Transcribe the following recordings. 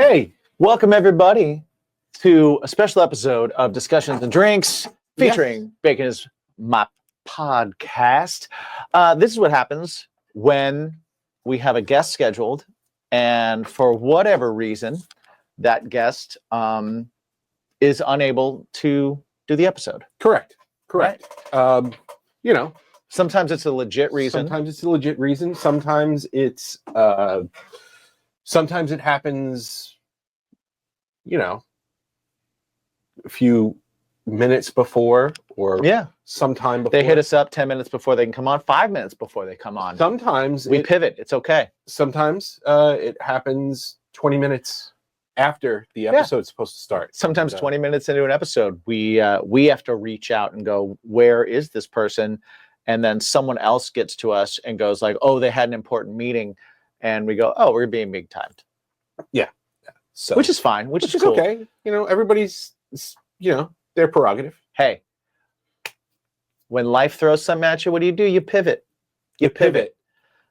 Hey, Welcome, everybody, to a special episode of Discussions and Drinks featuring Bacon is My Podcast. This is what happens when we have a guest scheduled, and for whatever reason, that guest is unable to do the episode. correct. You know, Sometimes it's a legit reason. sometimes it's a legit reason. Sometimes it happens, a few minutes before or sometime before. They hit us up 10 minutes before they can come on, 5 minutes before they come on. Sometimes we pivot. It's okay. Sometimes it happens 20 minutes after the episode's supposed to start. Sometimes 20 minutes into an episode, we have to reach out and go, where is this person? And then someone else gets to us and goes like, oh, they had an important meeting. And we go, oh, we're being big timed. Yeah. So, which is fine, which is cool. Okay. Everybody's, their prerogative. Hey, when life throws something at you, what do? You pivot. You pivot.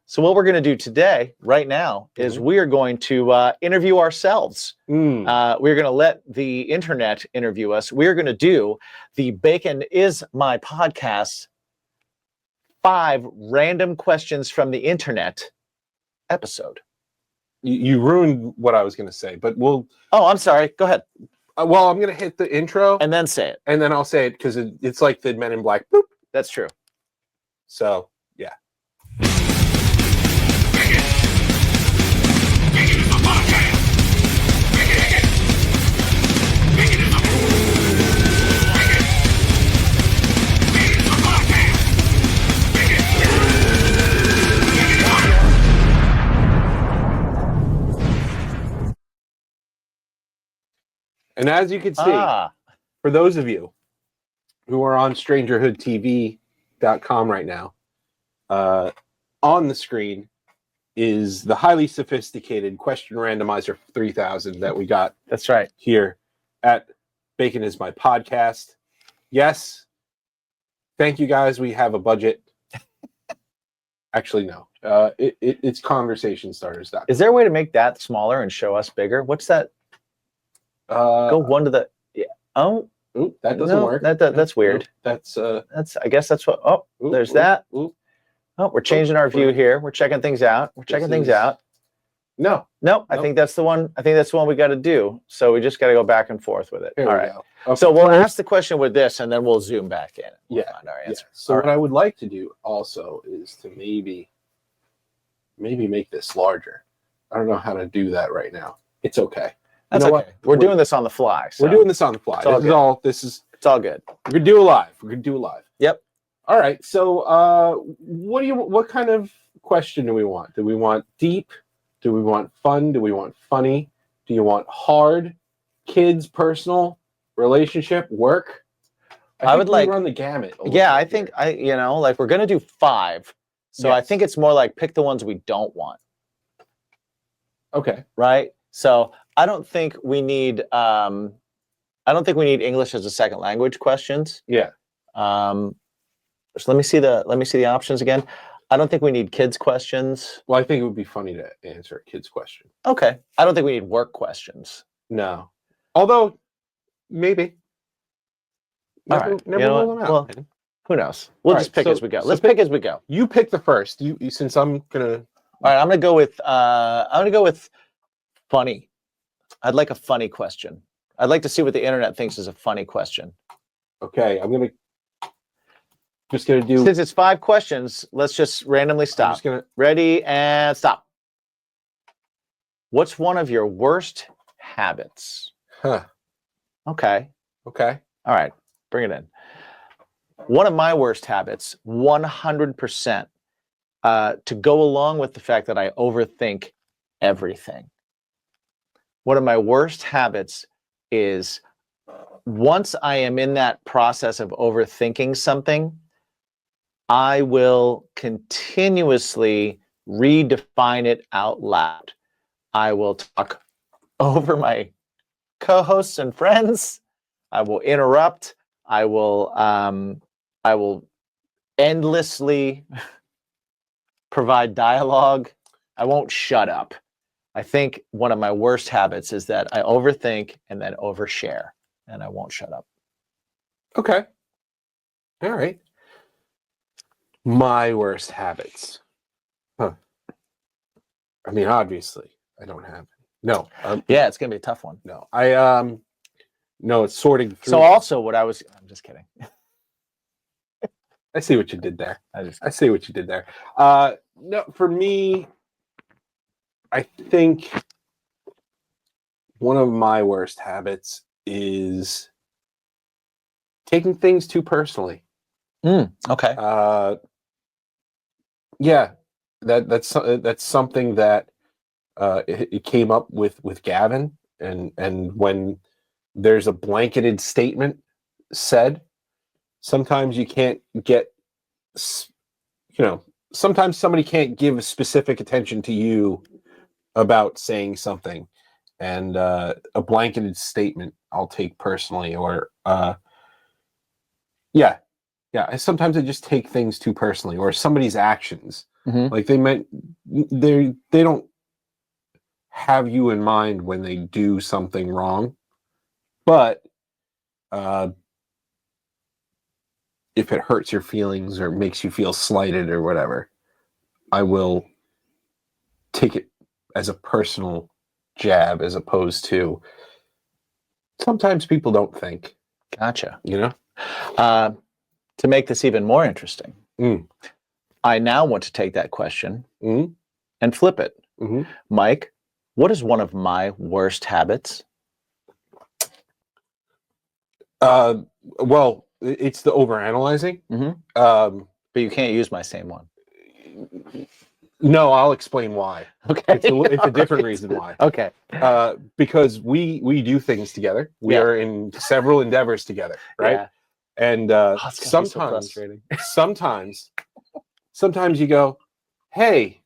So what we're going to do today, right now, is we are going to interview ourselves. We're going to let the internet interview us. We're going to do the Bacon is My Podcast 5 random questions from the internet episode. You ruined what I was going to say, but we'll... Oh, I'm sorry. Go ahead. Well, I'm going to hit the intro. And then say it. And then I'll say it because it's like the Men in Black. Boop. That's true. So, yeah. And as you can see, for those of you who are on StrangerhoodTV.com right now, on the screen is the highly sophisticated question randomizer 3000 that we got. That's right. Here at Bacon is My Podcast. Yes. Thank you, guys. We have a budget. Actually, no. It's conversationstarters.com. Is there a way to make that smaller and show us bigger? What's that? Go one to the... Yeah. Oh. Ooh, that doesn't work. That's weird. That's I guess that's what... Oh, there's that. Ooh. Oh, we're changing our view here. We're checking things out. No. I think that's the one. I think that's the one we got to do. So we just got to go back and forth with it. All right. Okay. So we'll ask the question with this, and then we'll zoom back in. We'll find our answer. So what I would like to do also is to maybe make this larger. I don't know how to do that right now. It's okay. That's okay. What? We're doing this on the fly. So. We're doing this on the fly. It's all good. We're gonna do it live. Yep. All right. So what kind of question do we want? Do we want deep? Do we want fun? Do we want funny? Do you want hard? Kids, personal, relationship, work? I would like run the gamut. I think we're gonna do 5. So I think it's more like pick the ones we don't want. Okay. Right? So I don't think we need English as a second language questions. Yeah. So let me see the options again. I don't think we need kids questions. Well, I think it would be funny to answer a kid's question. Okay. I don't think we need work questions. No. Although maybe. Never rule them out. Well, who knows? We'll just pick as we go. Let's pick as we go. You pick the first. You since I'm gonna. All right, I'm gonna go with funny. I'd like a funny question. I'd like to see what the internet thinks is a funny question. Okay, I'm just gonna do. Since it's 5 questions, let's just randomly stop. I'm just gonna... Ready and stop. What's one of your worst habits? Huh. Okay. All right, bring it in. One of my worst habits, 100%, to go along with the fact that I overthink everything. One of my worst habits is once I am in that process of overthinking something, I will continuously redefine it out loud. I will talk over my co-hosts and friends. I will interrupt. I will endlessly provide dialogue. I won't shut up. I think one of my worst habits is that I overthink and then overshare, and I won't shut up. Okay. All right. My worst habits. Huh. I mean, obviously, I don't have any. No. Yeah, it's gonna be a tough one. No. No, it's sorting through. So also, I'm just kidding. I see what you did there. I see what you did there. No, for me, I think one of my worst habits is taking things too personally. Okay. Yeah, that's something that it came up with Gavin, and when there's a blanketed statement said, sometimes you can't get, sometimes somebody can't give specific attention to you about saying something, and a blanketed statement I'll take personally, or yeah, sometimes I just take things too personally, or somebody's actions. Mhm. Like they don't have you in mind when they do something wrong, but if it hurts your feelings or makes you feel slighted or whatever, I will take it as a personal jab, as opposed to sometimes people don't think, Gotcha. To make this even more interesting, Mm. I now want to take that question Mm. and flip it. Mm-hmm. Mike, what is one of my worst habits? Well, it's the overanalyzing. But you can't use my same one. No, I'll explain why. Okay. It's a different reason why. Okay. Because we do things together. We are in several endeavors together, right? Yeah. And It's gonna be so frustrating. sometimes you go, hey,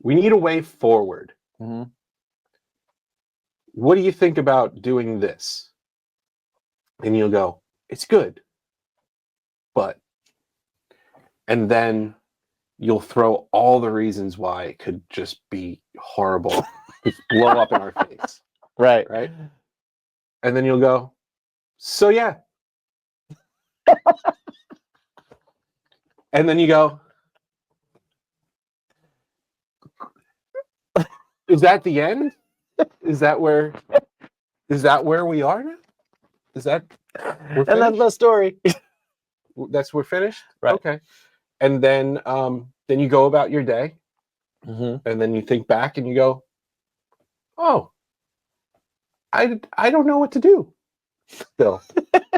we need a way forward. Mhm. What do you think about doing this? And you'll go, it's good, but, and then you'll throw all the reasons why it could just be horrible, just blow up in our face, Right. right? And then you'll go, so yeah. And then you go, is that the end? Is that where we are now? Is that we're And that's finished? the story. We're finished? Right. Okay. And then you go about your day, Mm-hmm. and then you think back and you go, oh, I don't know what to do still.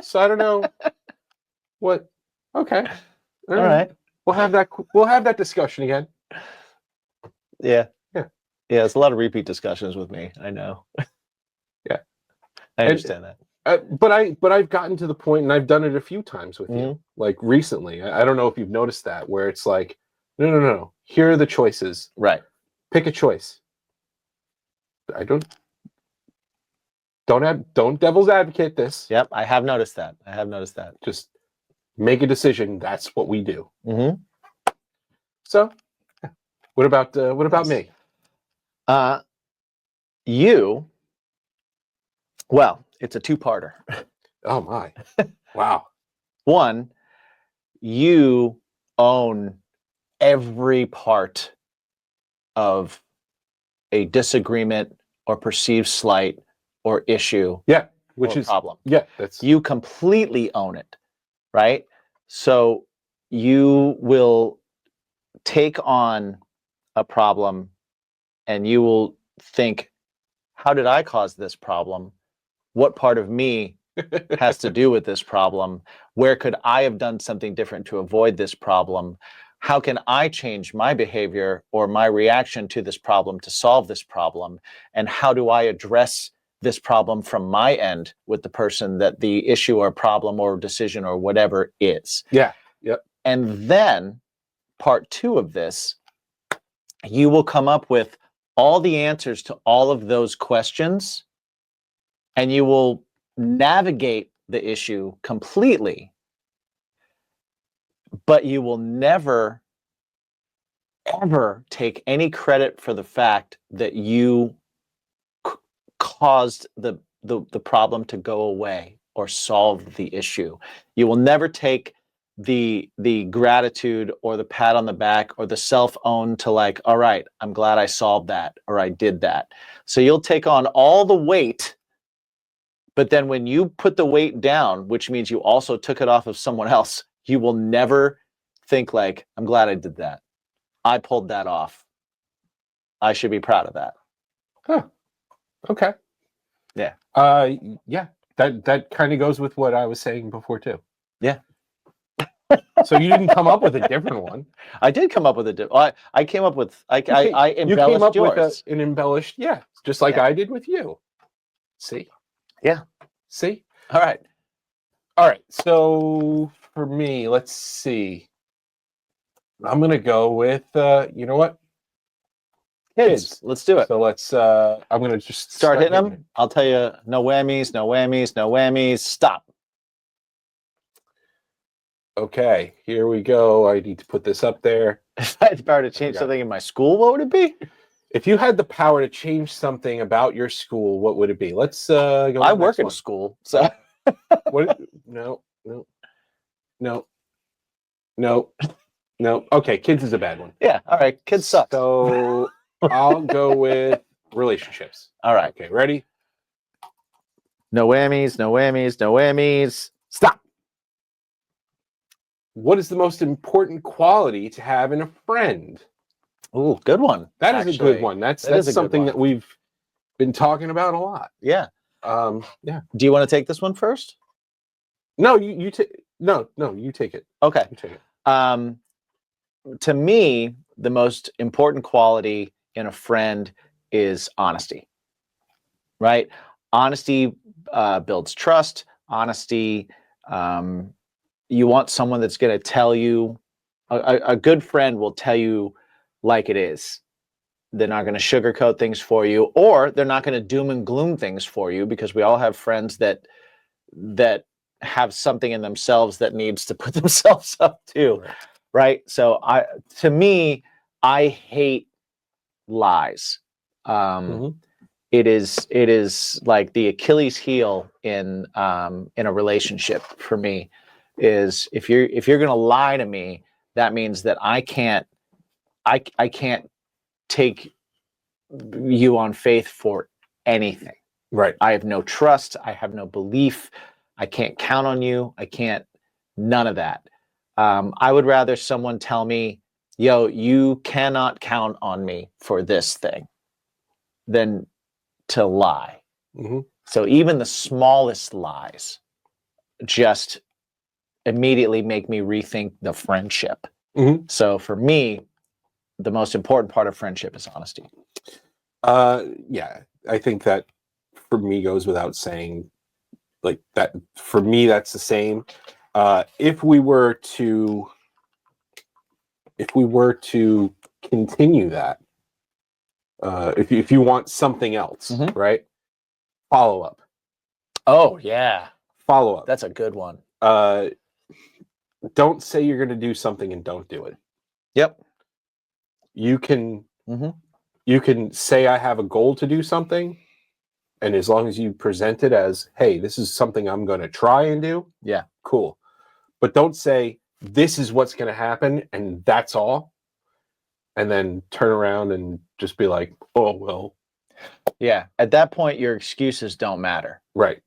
So I don't know what. Okay. All right. We'll have that discussion again. Yeah. Yeah. Yeah. It's a lot of repeat discussions with me. I know. Yeah. I understand that. But I've gotten to the point, and I've done it a few times with you, like recently. I don't know if you've noticed that, where it's like, no. Here are the choices. Right. Pick a choice. Don't devil's advocate this. Yep. I have noticed that. Just make a decision. That's what we do. Mm-hmm. So, what about me? Well, it's a two-parter. Oh my. Wow. One, you own every part of a disagreement or perceived slight or issue. Yeah, which or is problem. Yeah, that's You completely own it, right? So you will take on a problem and you will think, how did I cause this problem? What part of me has to do with this problem? Where could I have done something different to avoid this problem? How can I change my behavior or my reaction to this problem to solve this problem? And how do I address this problem from my end with the person that the issue or problem or decision or whatever is? Yeah. Yep. And then part two of this, you will come up with all the answers to all of those questions, and you will navigate the issue completely, but you will never, ever take any credit for the fact that you caused the problem to go away or solve the issue. You will never take the gratitude or the pat on the back or the self-own to like, all right, I'm glad I solved that or I did that. So you'll take on all the weight, but then when you put the weight down, which means you also took it off of someone else, you will never think like, I'm glad I did that. I pulled that off. I should be proud of that. Huh. Okay. Yeah. Yeah. That kind of goes with what I was saying before too. Yeah. So you didn't come up with a different one. I did come up with I came up with I You came up embellished with yours. an embellished, yeah, just like Yeah. I did with you. See? Yeah. See? All right. All right. So for me, let's see. I'm gonna go with you know what? Kids. Let's do it. So let's I'm gonna just Start hitting hitting them. I'll tell you no whammies, no whammies, no whammies. Stop. it. Okay, here we go. I need to put this up there. If I had the power to change Okay. something in my school, what would it be? If you had the power to change something about your school, what would it be? Let's go. To I the work next in a one. school, so What? No. Okay, kids is a bad one. yeah. All right. Kids suck. So I'll go with relationships. All right. Okay, ready? No whammies, no whammies, no whammies. Stop. What is the most important quality to have in a friend? Ooh, good one. That is a actually. good one. That's That is a good something one. that we've been talking about a lot. Yeah. Yeah. Do you want to take this one first? No, you take no, you take it. Okay. You take it. To me, the most important quality in a friend is honesty, right? Honesty builds trust. Honesty, you want someone that's going to tell you, a good friend will tell you like it is. They're not going to sugarcoat things for you, or they're not going to doom and gloom things for you, because we all have friends that have something in themselves that needs to put themselves up too. Right. So to me, I hate lies. It is like the Achilles heel in a relationship for me. Is if you're going to lie to me, that means that I can't take you on faith for anything. Right. I have no trust. I have no belief. I can't count on you. I can't. None of that. I would rather someone tell me, yo, you cannot count on me for this thing, than to lie. Mm-hmm. So even the smallest lies just immediately make me rethink the friendship. Mm-hmm. So for me, the most important part of friendship is honesty. Yeah, I think that for me goes without saying. Like that, for me, that's the same. If we were to continue that, if you want something else, Mhm. right? Follow up. Oh yeah, Follow up. that's a good one. Don't say you're going to do something and don't do it. Yep. You can Mhm. you can say I have a goal to do something, and as long as you present it as, hey, this is something I'm going to try and do. Yeah. Cool. But don't say this is what's going to happen and that's all, and then turn around and just be like, oh well. Yeah. At that point, your excuses don't matter. Right.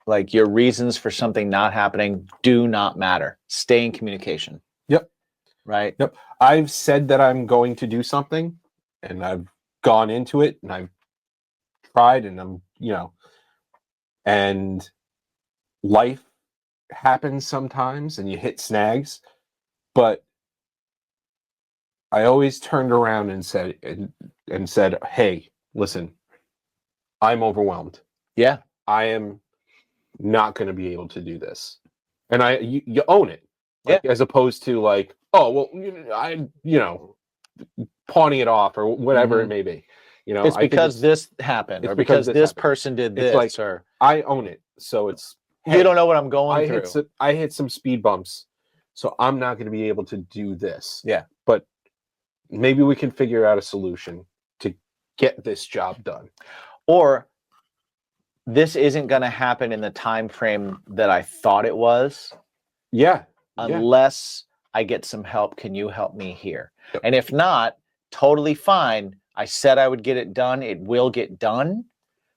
Like your reasons for something not happening do not matter. Stay in communication. Yep. Right. Yep. I've said that I'm going to do something, and I've gone into it, and I've tried, and I'm, and life happens sometimes, and you hit snags, but I always turned around and said, hey, listen, I'm overwhelmed. Yeah. I am not going to be able to do this, and you own it, like, as opposed to like, oh well, pawning it off or whatever it may be. It's because this happened, or because this happened. person did this, It's like, or I own it, so it's, you don't know what I'm going through. I hit some speed bumps, so I'm not going to be able to do this. Yeah. But maybe we can figure out a solution to get this job done. Or this isn't going to happen in the time frame that I thought it was, Yeah. unless I get some help. Can you help me here? Yep. And if not, totally fine. I said I would get it done. It will get done,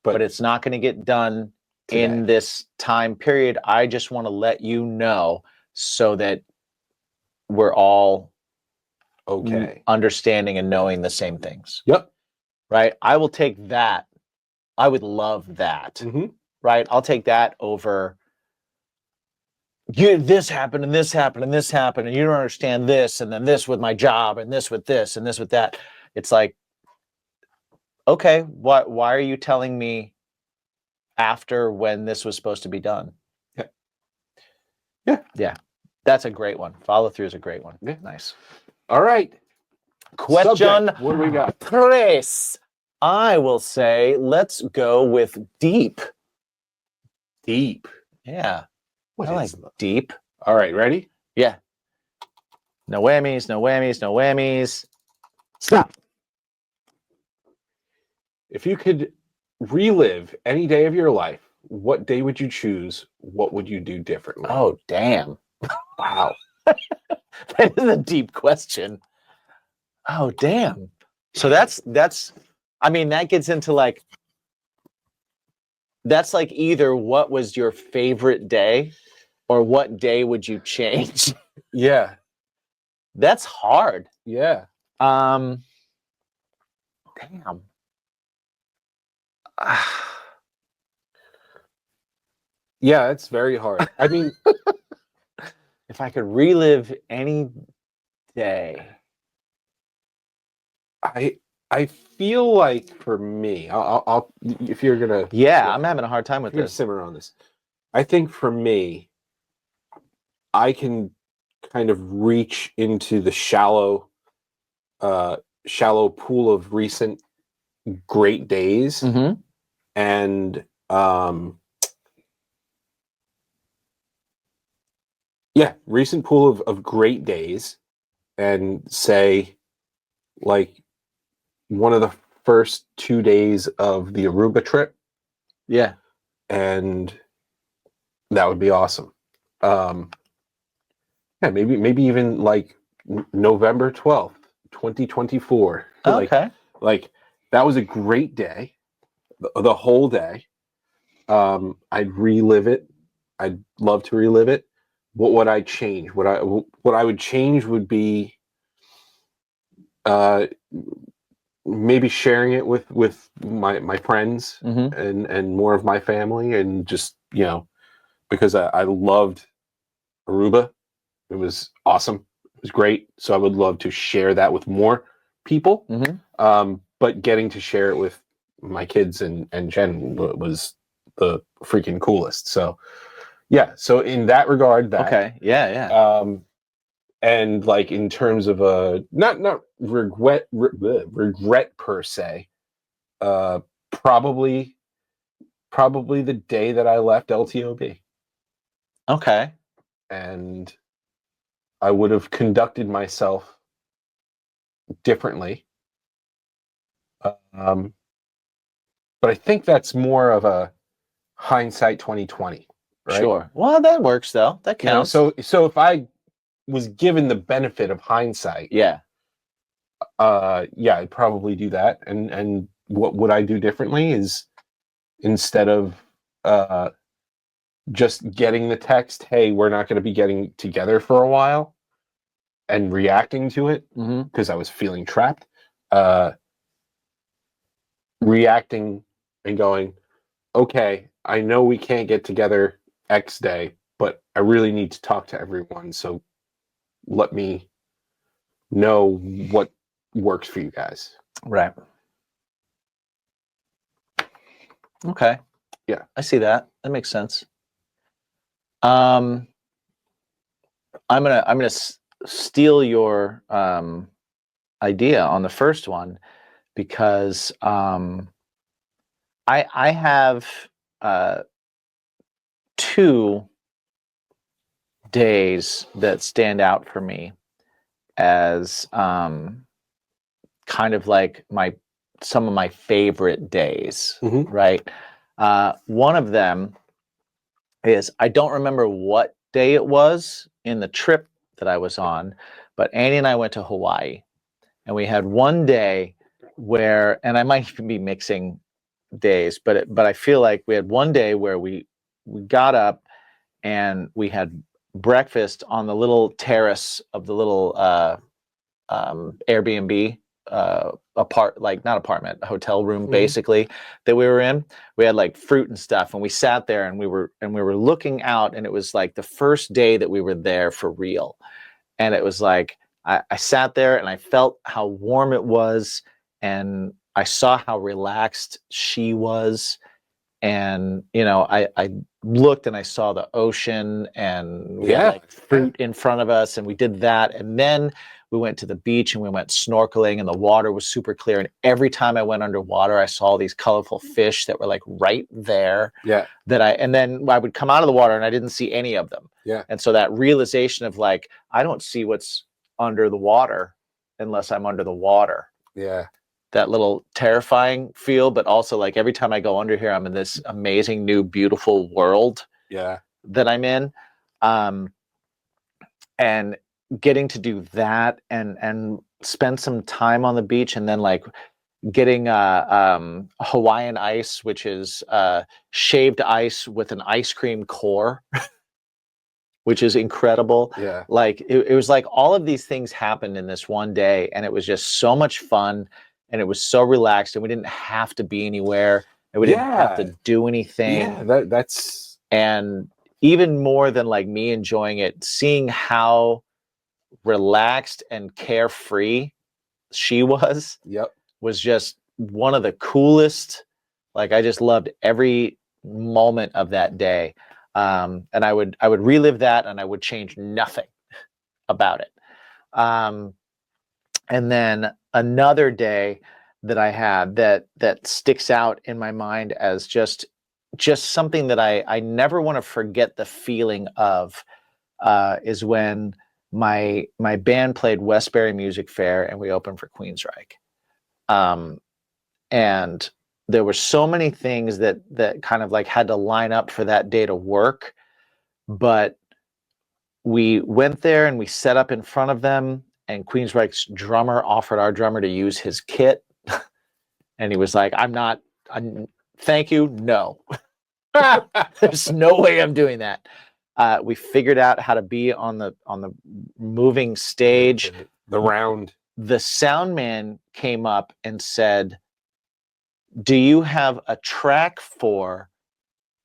but it's not going to get done in this time period. I just want to let you know so that we're all okay. understanding and knowing the same things. Yep. Right? I will take that. I would love that. Mm-hmm. Right? I'll take that over this happened and this happened and this happened and you don't understand this, and then this with my job and this with this and this with that. It's like, okay, why are you telling me after when this was supposed to be done? Yeah. That's a great one. Follow through is a great one. Yeah. Nice. All right. Question Subject. What do we got? tres. I will say let's go with deep. Deep. Yeah. What I like is deep. All right, ready? Yeah. No whammies, no whammies, no whammies. Stop. If you could relive any day of your life, what day would you choose? What would you do differently? Oh, damn. Wow. That is a deep question. Oh, damn. So that's I mean, that gets into like, that's like either what was your favorite day or what day would you change? Yeah. That's hard. Yeah. Damn. Yeah, it's very hard. I mean, If I could relive any day. I feel like for me, I'll if you're gonna Yeah, I'm having a hard time with you're gonna this. simmer on this. I think for me, I can kind of reach into the shallow pool of recent great days Mm-hmm. and yeah, recent pool of great days and say like one of the first 2 days of the Aruba trip, Yeah. and that would be awesome. Yeah, maybe even like November 12th, 2024. Okay. Like that was a great day, the whole day. I'd relive it. I'd love to relive it. What would I change? What I would change would be uh maybe sharing it with my friends Mm-hmm. and more of my family, and just, because I loved Aruba. It was awesome. It was great. So I would love to share that with more people. Mm-hmm. But getting to share it with my kids and Jen was the freaking coolest. So yeah. So in that regard, that Okay. Yeah. and like in terms of not regret per se, uh, probably the day that I left LTOB, Okay. and I would have conducted myself differently. Um, but I think that's more of a hindsight 2020, right? Sure. Well, that works though. That You know, counts. so if I was given the benefit of hindsight, Yeah. yeah, I'd probably do that. And what would I do differently is, instead of just getting the text, hey, we're not going to be getting together for a while, and reacting to it Mm-hmm. because I was feeling trapped, reacting and going, okay, I know we can't get together X day, but I really need to talk to everyone. So let me know what works for you guys. Right. Okay. Yeah. I see that. That makes sense. I'm gonna steal your idea on the first one, because I have 2 days that stand out for me as kind of like some of my favorite days, Mhm. right? One of them is, I don't remember what day it was in the trip that I was on, but Annie and I went to Hawaii, and we had one day where, and I might even be mixing days, but I feel like we had one day where we got up and we had breakfast on the little terrace of the little Airbnb not apartment, hotel room, Mhm. basically, that we were in. We had like fruit and stuff, and we sat there and we were looking out, and it was like the first day that we were there for real. And it was like I sat there and I felt how warm it was, and I saw how relaxed she was. And I looked and I saw the ocean, and we had Yeah. like fruit in front of us, and we did that. And then we went to the beach and we went snorkeling, and the water was super clear. And every time I went underwater, I saw these colorful fish that were like right there. Yeah. And then I would come out of the water and I didn't see any of them. Yeah. And so that realization of like, I don't see what's under the water unless I'm under the water. Yeah. That little terrifying feel, but also like every time I go under here, I'm in this amazing new beautiful world Yeah. that I'm in. And getting to do that and spend some time on the beach, and then like getting Hawaiian ice, which is shaved ice with an ice cream core, which is incredible. Yeah. Like it was like all of these things happened in this one day, and it was just so much fun, and it was so relaxed, and we didn't have to be anywhere, and we didn't have to do anything. Yeah, that's And even more than like me enjoying it, seeing how relaxed and carefree she was yep. was just one of the coolest. Like I just loved every moment of that day. And I would relive that, and I would change nothing about it. And then another day that I had that sticks out in my mind as just something that I never want to forget the feeling of, is when my band played Westbury Music Fair and we opened for Queensryche. And there were so many things that kind of like had to line up for that day to work, but we went there and we set up in front of them, and Queensryche's drummer offered our drummer to use his kit. And he was like, thank you. No, there's no way I'm doing that. We figured out how to be on the moving stage. The round. The sound man came up and said, do you have a track for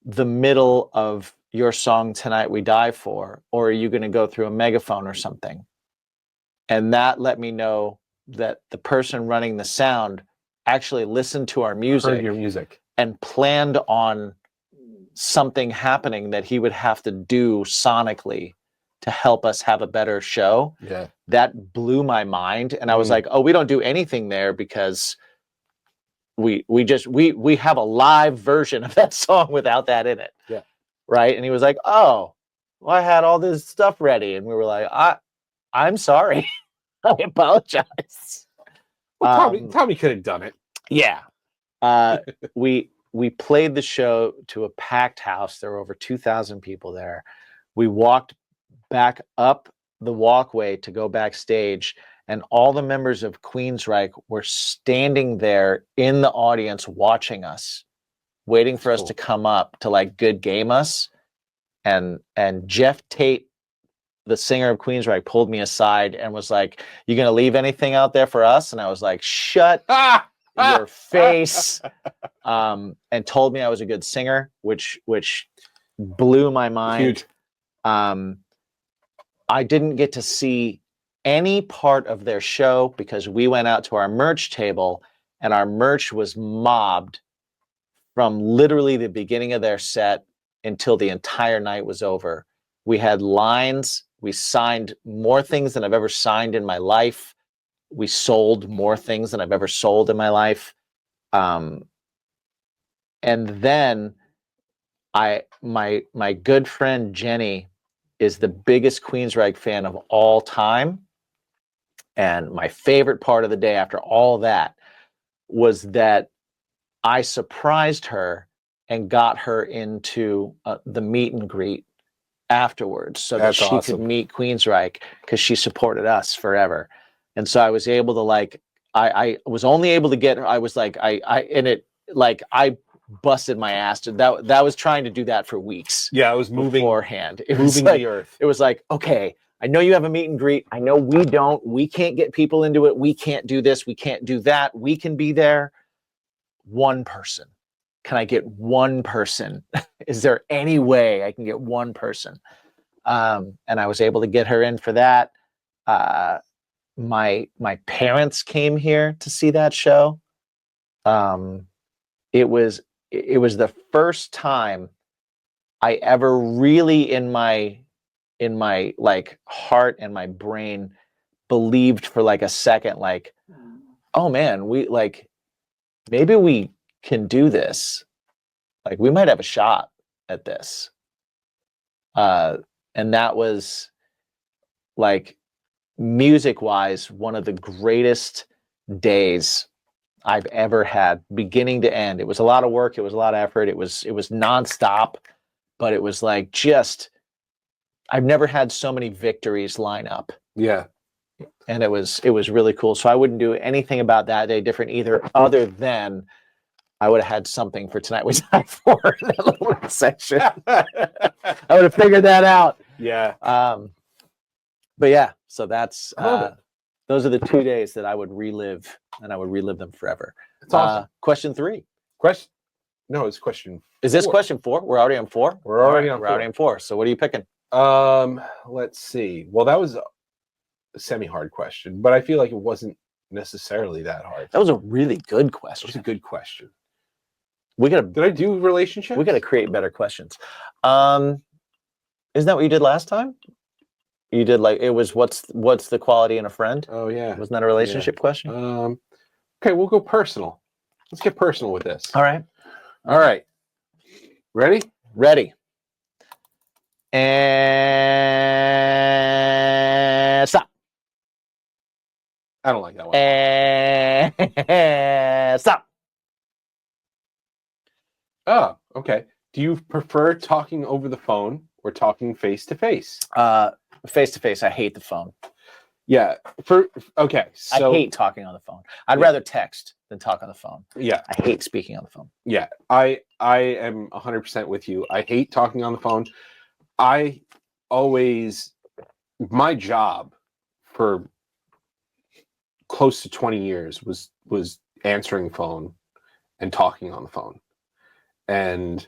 the middle of your song Tonight We Die For, or are you going to go through a megaphone or something? And that let me know that the person running the sound actually listened to our music, Heard your music, and planned on something happening that he would have to do sonically to help us have a better show. Yeah. That blew my mind. And I was like, oh, we don't do anything there because we have a live version of that song without that in it. Yeah. Right. And he was like, oh, well, I had all this stuff ready. And we were like, I'm sorry. I apologize. Well, Tommy could have done it. Yeah. We played the show to a packed house. There were over 2,000 people there. We walked back up the walkway to go backstage, and all the members of Queensryche were standing there in the audience watching us, waiting for us to come up to like good game us. And Jeff Tate, the singer of Queensryche, pulled me aside and was like, you gonna leave anything out there for us? And I was like, shut your face. And told me I was a good singer, which blew my mind. Huge. I didn't get to see any part of their show because we went out to our merch table, and our merch was mobbed from literally the beginning of their set until the entire night was over. We had lines. We signed more things than I've ever signed in my life. We sold more things than I've ever sold in my life. And then my good friend Jenny is the biggest Queensryche fan of all time. And my favorite part of the day after all that was that I surprised her and got her into the meet and greet afterwards so that That's she awesome. could meet Queensryche because she supported us forever. And so I was able to like, I was only able to get her. I was like, I busted my ass. That was trying to do that for weeks. Yeah, I was beforehand. It was moving like, the earth. it was like, okay, I know you have a meet and greet. I know we don't. We can't get people into it. We can't do this. We can't do that. We can be there. One person. Can I get one person? Is there any way I can get one person? And I was able to get her in for that. My parents came here to see that show. It was the first time I ever really in my like heart and my brain believed for like a second, like, oh man, we like maybe we can do this. Like we might have a shot at this. And that was like music wise, one of the greatest days I've ever had, beginning to end. It was a lot of work. It was a lot of effort. It was nonstop, but it was like just, I've never had so many victories line up. Yeah. And it was really cool. So I wouldn't do anything about that day different either, other than I would have had something for Tonight We Die For in that little section. I would have figured that out. Yeah. But yeah, so that's I love it. those are the 2 days that I would relive, and I would relive them forever. It's awesome. Question 3. Question? No, it's question. Is this 4. question 4? We're already on 4. We're already on We're 4. already on 4. So what are you picking? Let's see. Well, that was a semi-hard question, but I feel like it wasn't necessarily that hard. That was a really good That question. was a good question. We gotta Did I do relationships? we gotta create better questions. Isn't that what you did last time? You did like it was what's the quality in a friend? Oh yeah. Wasn't that a relationship question? Okay, we'll go personal. Let's get personal with this. All right. All right. Ready? Ready. And stop. I don't like that one. And stop. Oh, okay. Do you prefer talking over the phone or talking face to face? Face to face. I hate the phone. Yeah. Okay. So I hate talking on the phone. I'd Yeah. rather text than talk on the phone. Yeah. I hate speaking on the phone. Yeah. I am 100% with you. I hate talking on the phone. My job for close to 20 years was answering phone and talking on the phone. And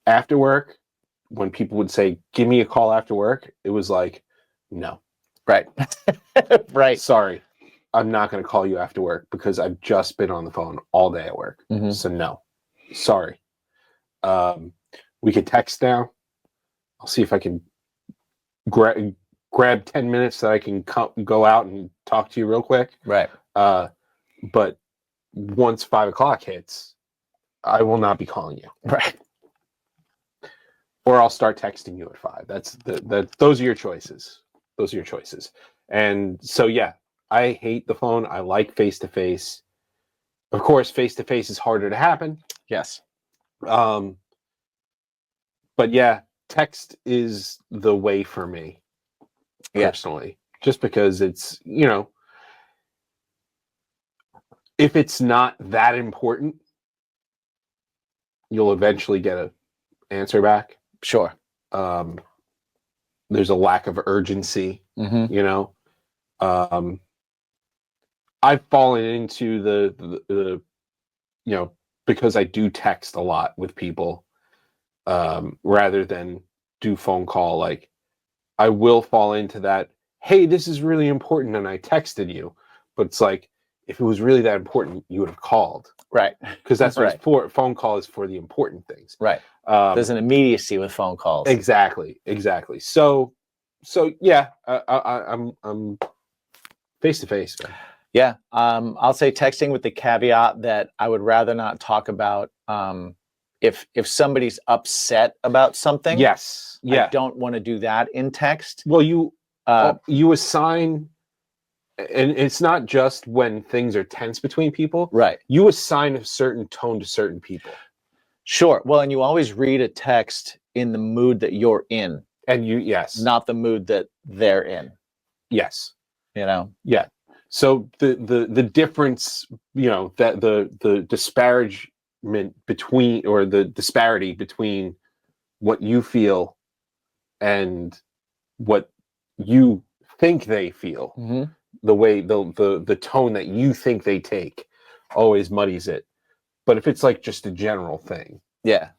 after work, when people would say, give me a call after work, it was like, no. Right. Right. Sorry, I'm not going to call you after work because I've just been on the phone all day at work. Mhm. So no, sorry. We could text now. I'll see if I can grab 10 minutes so I can go out and talk to you real quick. Right. But once 5 o'clock hits, I will not be calling you. Right. Or I'll start texting you at 5. Those are your choices. Those are your choices. And so, yeah, I hate the phone. I like face-to-face. Of course, face-to-face is harder to happen. Yes. But yeah, text is the way for me, personally. Just because it's, if it's not that important, you'll eventually get an answer back. Sure. There's a lack of urgency, Mm-hmm. I've fallen into the because I do text a lot with people, rather than do phone call. Like, I will fall into that, hey, this is really important, and I texted you. But it's like, if it was really that important, you would have called. Right. Because that's what Right. it's for. Phone call is for the important things. Right. There's an immediacy with phone calls. Exactly. So yeah, I'm face to face. Yeah. I'll say texting with the caveat that I would rather not talk about if somebody's upset about something. Yes. Yeah. I don't want to do that in text. Well, you assign and it's not just when things are tense between people. Right. You assign a certain tone to certain people. Sure. Well, and you always read a text in the mood that you're in, And yes. not the mood that they're in. Yes. You know? Yeah. So the difference, that the disparagement between, or the disparity between what you feel and what you think they feel, Mm-hmm. the way the tone that you think they take always muddies it. But if it's like just a general thing. Yeah.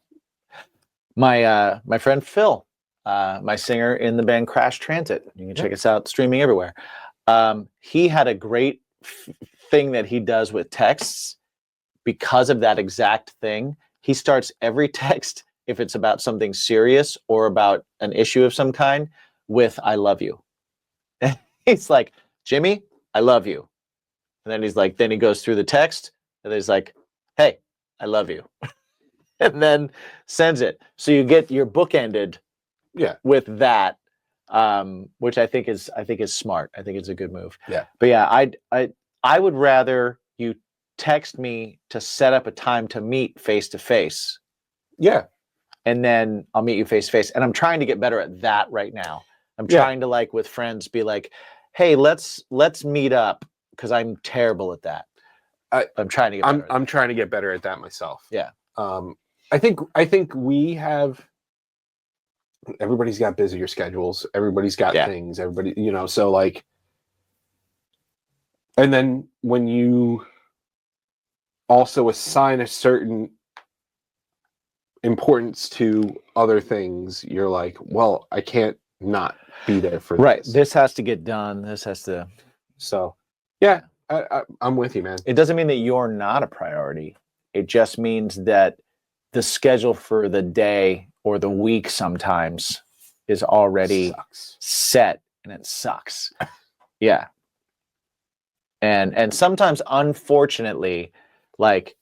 My friend Phil, my singer in the band Crash Transit. You can check us out streaming everywhere. He had a great thing that he does with texts because of that exact thing. He starts every text, if it's about something serious or about an issue of some kind, with "I love you." He's like, "Jimmy, I love you." And then then he goes through the text and he's like, "Hey, I love you." And then sends it. So you get your bookended with that, which I think is smart. I think it's a good move. Yeah. But yeah, I would rather you text me to set up a time to meet face to face. Yeah. And then I'll meet you face to face. And I'm trying to get better at that right now. I'm trying to, like, with friends, be like, "Hey, let's meet up," because I'm terrible at that. I'm trying to get better. I'm trying to get better at that myself. Yeah. I think we have, everybody's got busier schedules. Everybody's got things. Everybody, so like, and then when you also assign a certain importance to other things, you're like, well, I can't not be there for right. this. This has to get done. This has to. So, yeah, I'm with you, man. It doesn't mean that you're not a priority. It just means that the schedule for the day or the week sometimes is already set, and it sucks. Yeah. And sometimes, unfortunately, like,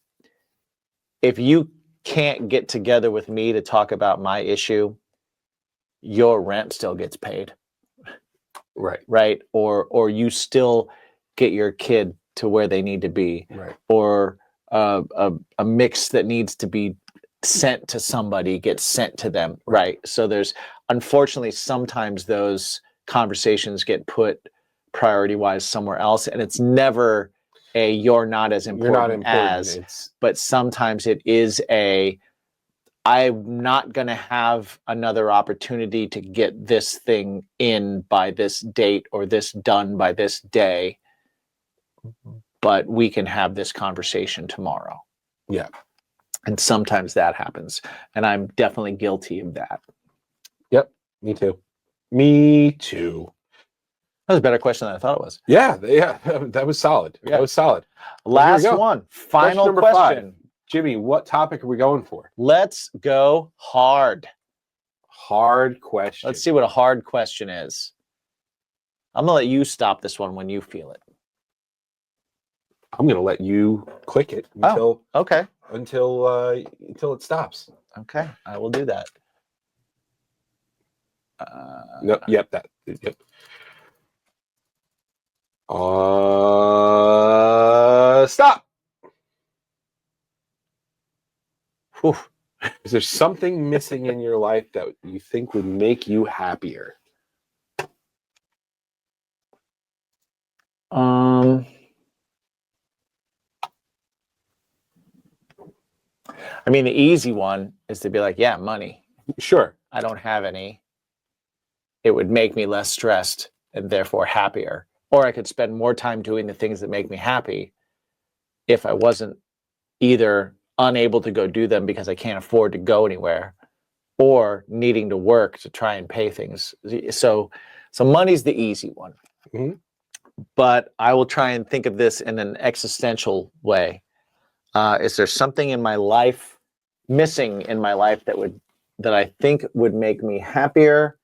if you can't get together with me to talk about my issue, your rent still gets paid. Right. Right. Or you still get your kid to where they need to be. Right. Or a mix that needs to be sent to somebody gets sent to them. Right. So there's, unfortunately, sometimes those conversations get put priority wise somewhere else, and it's never a you're not as important, as, but sometimes it is I'm not going to have another opportunity to get this thing in by this date or this done by this day, but we can have this conversation tomorrow. Yeah. And sometimes that happens. And I'm definitely guilty of that. Yep. Me too. Me too. That was a better question than I thought it was. Yeah. That was solid. Yeah. That was solid. Last one. Final question. Jimmy, what topic are we going for? Let's go hard. Hard question. Let's see what a hard question is. I'm going to let you stop this one when you feel it. I'm going to let you click it until it stops. Okay, I will do that. No, yep, that. Yep. Stop. Whew. Is there something missing in your life that you think would make you happier? I mean, the easy one is to be like, yeah, money. Sure. I don't have any. It would make me less stressed and therefore happier. Or I could spend more time doing the things that make me happy if I wasn't either unable to go do them because I can't afford to go anywhere, or needing to work to try and pay things. So money's the easy one. Mm-hmm. But I will try and think of this in an existential way. Is there something in my life, missing in my life, that I think would make me happier?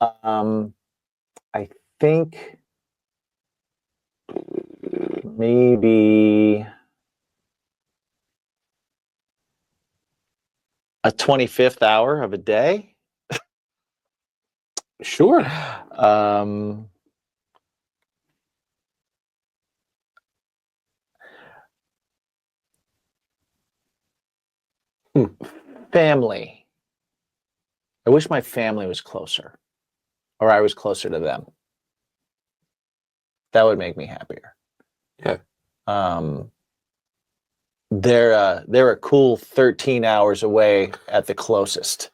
I think maybe a 25th hour of a day. Sure. Hmm. Family. I wish my family was closer, or I was closer to them. That would make me happier. Yeah. They're a cool 13 hours away at the closest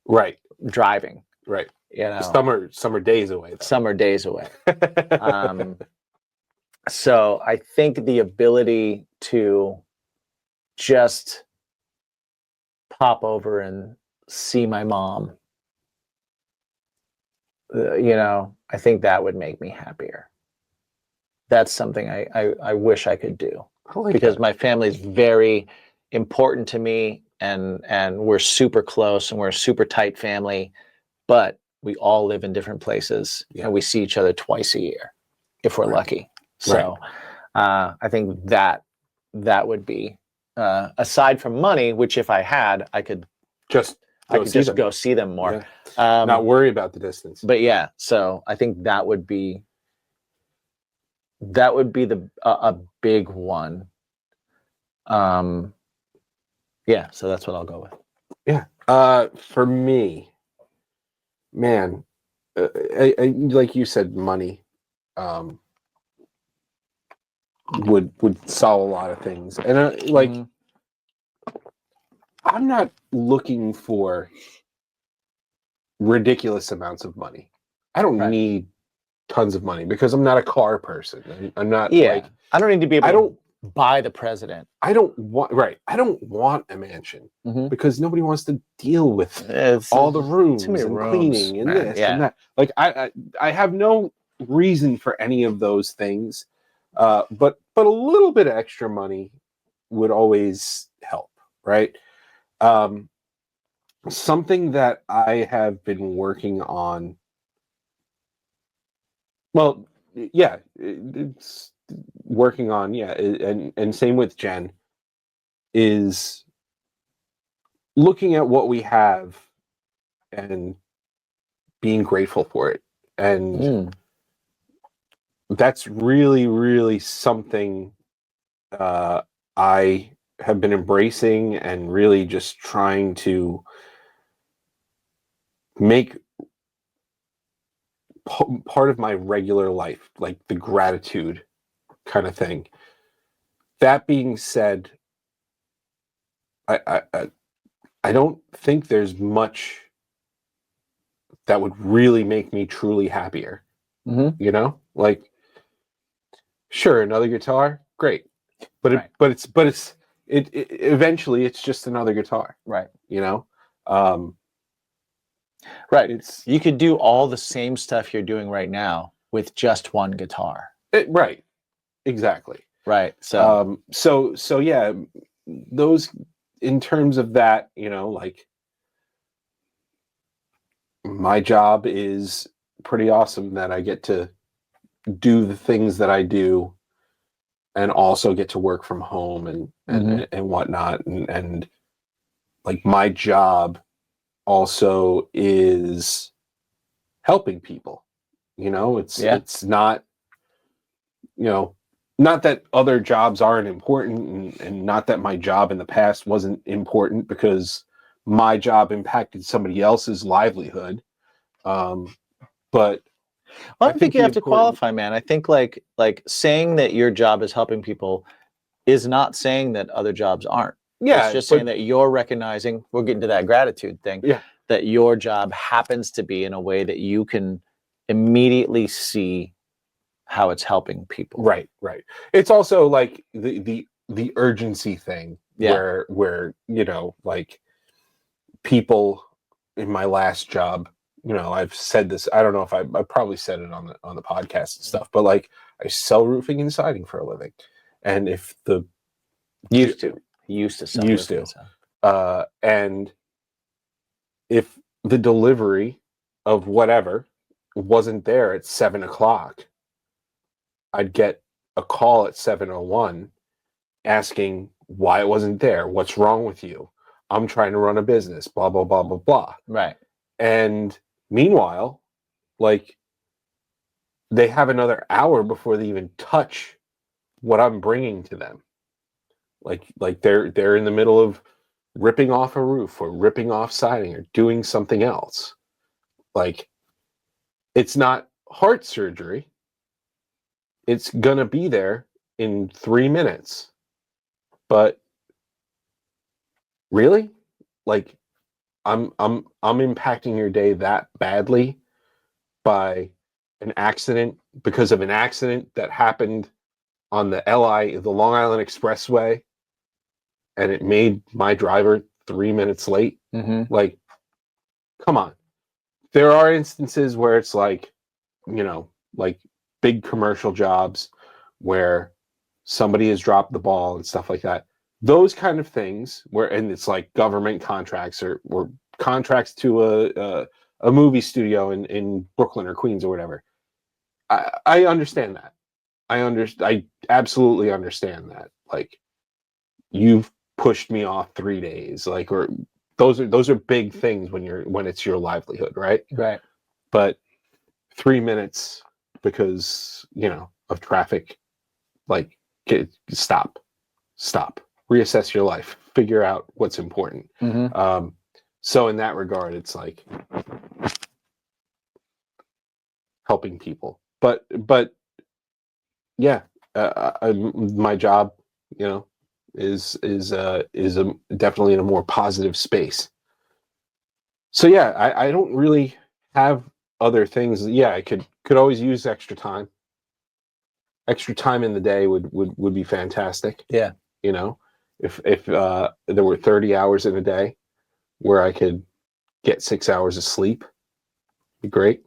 Right. driving. Right. You know, Some are days away. Though. some are days away. So I think the ability to just pop over and see my mom, I think that would make me happier. That's something I wish I could do, I like because that. my family is very important to me, and we're super close and we're a super tight family, but we all live in different places, Yeah. and we see each other twice a year if we're Right. lucky. So I think that would be, aside from money, which if I had, I could just go see them more. Yeah. Not worry about the distance. But yeah, so I think that would be a big one. Yeah, so that's what I'll go with. Yeah. For me, man, like you said, money would solve a lot of things, and Mhm. I'm not looking for ridiculous amounts of money. I don't Right. need tons of money because I'm not a car person. I'm not Yeah, I don't need to be able I don't to buy the president. I don't want I don't want a mansion Mhm. because nobody wants to deal with It's all the rooms too many and rooms, cleaning and man. this Yeah. and that. Like I have no reason for any of those things. But a little bit of extra money would always help, right? Something that I have been working on. Well, yeah, it's working on, yeah, and same with Jen, is looking at what we have and being grateful for it. And Mm. that's really, really something I have been embracing and really just trying to make part of my regular life, like the gratitude kind of thing. That being said, I don't think there's much that would really make me truly happier. Mm-hmm. You know, like sure, another guitar, great, but Right. it eventually it's just another guitar, Right. you know. Right. It's You could do all the same stuff you're doing right now with just one guitar. right, exactly. Right. So So yeah, those in terms of that, you know, like my job is pretty awesome that I get to do the things that I do and also get to work from home and whatnot. And like my job also is helping people. You know, it's not, you know, not that other jobs aren't important and not that my job in the past wasn't important because my job impacted somebody else's livelihood. But I don't think you the have to important- qualify, man. I think like saying that your job is helping people is not saying that other jobs aren't. Yeah, It's just saying that you're recognizing, we're getting to that gratitude thing, yeah, that your job happens to be in a way that you can immediately see how it's helping people. right. It's also like the urgency thing Yeah. where you know, like people in my last job, you know, I've said this, I don't know if I probably said it on the podcast and stuff, but like I sell roofing and siding for a living. And if the Used to sell used roofing to and and if the delivery of whatever wasn't there at 7 o'clock, I'd get a call at 7:01 asking why it wasn't there, what's wrong with you, I'm trying to run a business, blah blah blah blah blah. Right. And meanwhile, like they have another hour before they even touch what I'm bringing to them. Like they're in the middle of ripping off a roof or ripping off siding or doing something else. Like, it's not heart surgery. It's gonna be there in 3 minutes. But really? Like, I'm impacting your day that badly by an accident, because of an accident that happened on the Long Island Expressway, and it made my driver 3 minutes late. Mm-hmm. Like, come on. There are instances where it's like, like big commercial jobs where somebody has dropped the ball and stuff like that. Those kind of things and it's like government contracts or contracts to a movie studio in Brooklyn or Queens or whatever. I understand that. I absolutely understand that. Like, you've pushed me off 3 days, like, or those are big things when it's your livelihood, right? Right. But 3 minutes because of traffic, like, stop, reassess your life, figure out what's important. Mm-hmm. So in that regard, it's like helping people, but yeah, my job, is definitely in a more positive space. So yeah, I don't really have other things. Yeah, I could always use extra time. Extra time in the day would be fantastic. Yeah. If there were 30 hours in a day where I could get 6 hours of sleep, be great.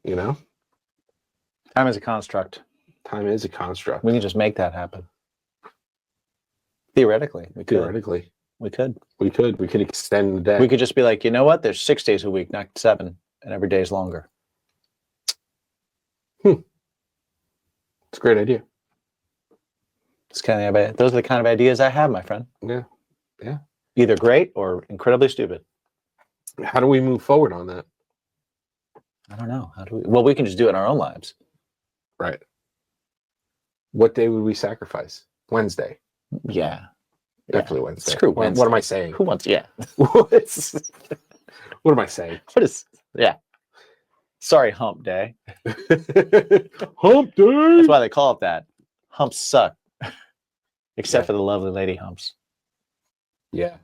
Time is a construct. Time is a construct. We can just make that happen. Theoretically, we could. Theoretically, we could. We could extend the day. We could just be like, you know what? There's 6 days a week, not 7, and every day is longer. It's a great idea. Those are the kind of ideas I have, my friend. Yeah. Either great or incredibly stupid. How do we move forward on that? I don't know. How do we? Well, we can just do it in our own lives. Right. What day would we sacrifice? Wednesday. Yeah. Definitely Wednesday. Screw Wednesday. What am I saying? Who wants? Yeah. What am I saying? What is? Yeah. Sorry, hump day. Hump day. That's why they call it that. Humps suck. Except Yeah. for the lovely lady humps. Yeah.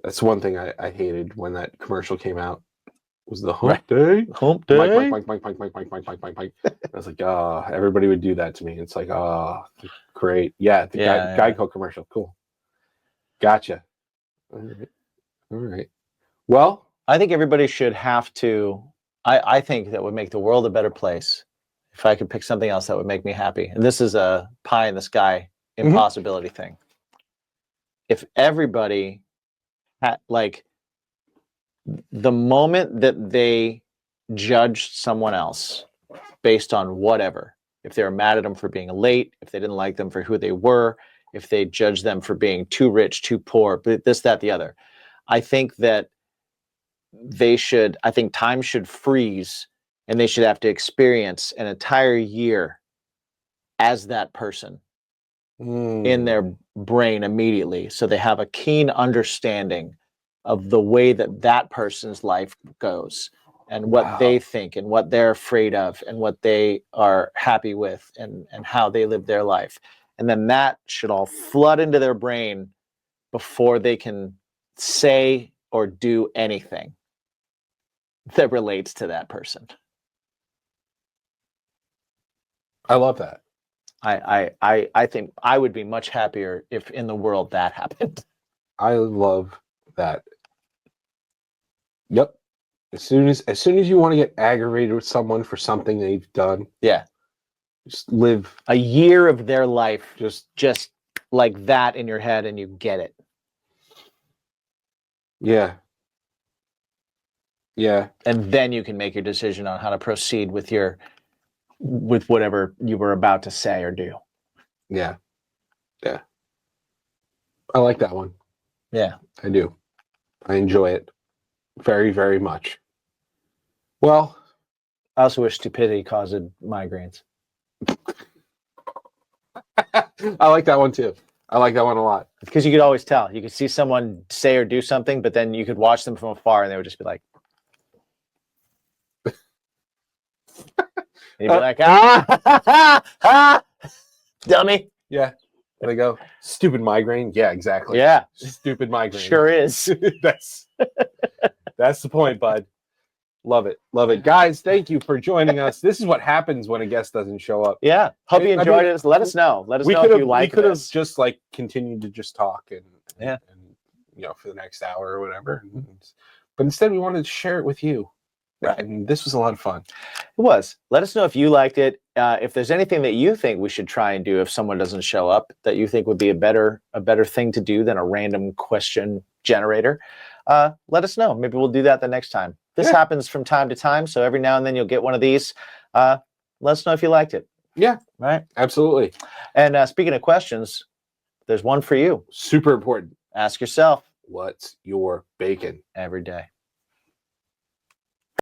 That's one thing I hated when that commercial came out. Was the hump Right. day? Hump day. Mike. I was like, everybody would do that to me. It's like, great. Yeah, the Geico commercial. Cool. Gotcha. All right. Well, I think everybody should have to. I think that would make the world a better place if I could pick something else that would make me happy. And this is a pie in the sky impossibility thing. If everybody had, like, the moment that they judged someone else based on whatever, if they were mad at them for being late, if they didn't like them for who they were, if they judged them for being too rich, too poor, this, that, the other, I think that I think time should freeze and they should have to experience an entire year as that person in their brain immediately. So they have a keen understanding of the way that person's life goes and what they think and what they're afraid of and what they are happy with and how they live their life. And then that should all flood into their brain before they can say or do anything that relates to that person. I love that. I think I would be much happier if in the world that happened. I love that. Yep. As soon as you want to get aggravated with someone for something they've done, Yeah. just live a year of their life just like that in your head and you get it. Yeah. Yeah. And then you can make your decision on how to proceed with whatever you were about to say or do. Yeah. Yeah. I like that one. Yeah. I do. I enjoy it very, very much. Well, I also wish stupidity caused migraines. I like that one too. I like that one a lot. Because you could always tell. You could see someone say or do something, but then you could watch them from afar and they would just be like, and you'd be like, dummy. Yeah. There they go. Stupid migraine. Yeah, exactly. Yeah, Stupid migraine. sure is. that's the point, bud. Love it. Love it. Guys, thank you for joining us. This is what happens when a guest doesn't show up. Yeah. Hope you I enjoyed mean, it. Let us know. Let us We know could if have you like we could have this. just like continued to just talk and Yeah. and for the next hour or whatever. But instead we wanted to share it with you. Right. And this was a lot of fun. It was. Let us know if you liked it. If there's anything that you think we should try and do if someone doesn't show up that you think would be a better thing to do than a random question generator, let us know. Maybe we'll do that the next time. This happens from time to time, so every now and then you'll get one of these. Let us know if you liked it. Yeah. Right. Absolutely. And speaking of questions, there's one for you. Super important. Ask yourself What's your bacon? every day.